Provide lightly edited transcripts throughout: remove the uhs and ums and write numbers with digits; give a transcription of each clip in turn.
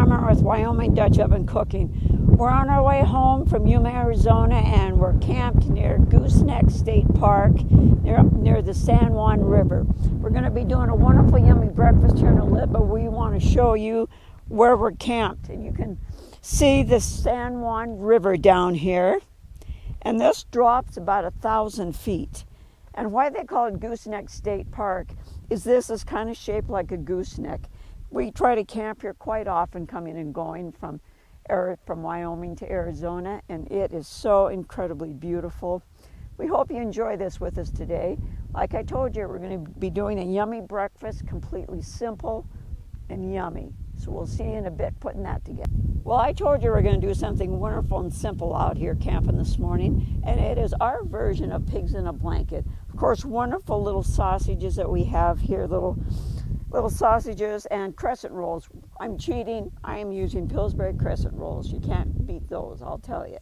Cameron with Wyoming Dutch Oven Cooking. We're on our way home from Yuma, Arizona, and we're camped near Gooseneck State Park near the San Juan River. We're going to be doing a wonderful, yummy breakfast here in a little, but we want to show you where we're camped. And you can see the San Juan River down here, and this drops about 1,000 feet. And why they call it Gooseneck State Park is this is kind of shaped like a gooseneck. We try to camp here quite often, coming and going from Wyoming to Arizona, and it is so incredibly beautiful. We hope you enjoy this with us today. Like I told you, we're going to be doing a yummy breakfast, completely simple and yummy. So we'll see you in a bit putting that together. Well, I told you we're going to do something wonderful and simple out here camping this morning, and it is our version of pigs in a blanket. Of course, wonderful little sausages that we have here, little sausages and crescent rolls. I'm cheating. I am using Pillsbury crescent rolls. You can't beat those, I'll tell you.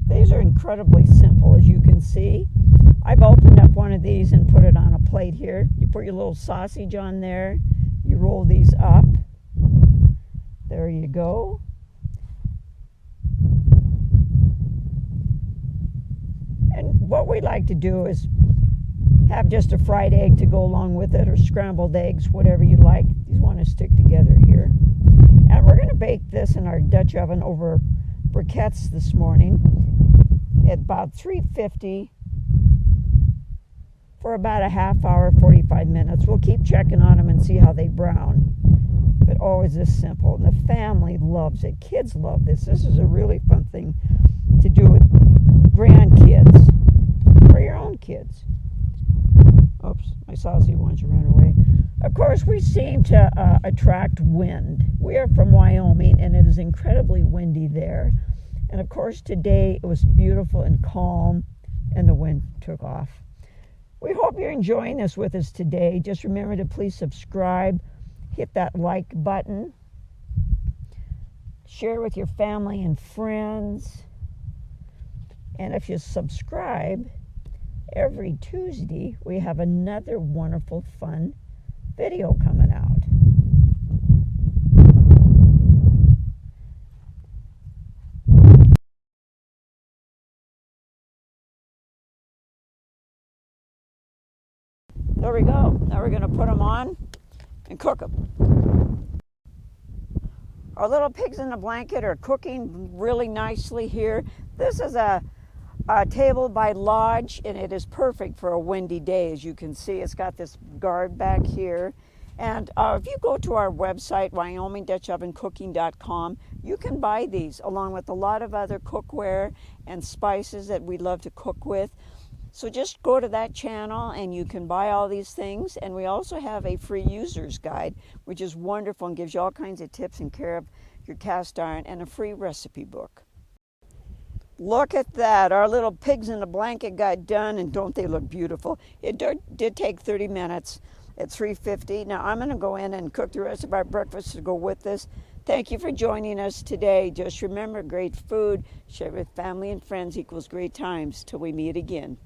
These are incredibly simple, as you can see. I've opened up one of these and put it on a plate here. You put your little sausage on there. You roll these up. There you go. And what we like to do is have just a fried egg to go along with it, or scrambled eggs, whatever you like. These want to stick together here. And we're going to bake this in our Dutch oven over briquettes this morning at about 350 for about a half hour, 45 minutes. We'll keep checking on them and see how they brown. But always this simple. And the family loves it. Kids love this. This is a really fun thing to do with grandkids or your own kids. Oops, my sausage wants to run away. Of course, we seem to attract wind. We are from Wyoming, and it is incredibly windy there. And of course, today it was beautiful and calm, and the wind took off. We hope you're enjoying this with us today. Just remember to please subscribe, hit that like button, share with your family and friends. And if you subscribe, every Tuesday we have another wonderful, fun video coming out. There we go. Now we're going to put them on and cook them. Our little pigs in a blanket are cooking really nicely here. This is a table by Lodge, and it is perfect for a windy day. As you can see, it's got this guard back here. And if you go to our website, WyomingDutchOvenCooking.com, you can buy these along with a lot of other cookware and spices that we love to cook with. So just go to that channel and you can buy all these things. And we also have a free user's guide, which is wonderful and gives you all kinds of tips and care of your cast iron, and a free recipe book. Look at that. Our little pigs in a blanket got done, and don't they look beautiful? It did take 30 minutes at 350. Now I'm going to go in and cook the rest of our breakfast to go with this. Thank you for joining us today. Just remember, great food shared with family and friends equals great times till we meet again.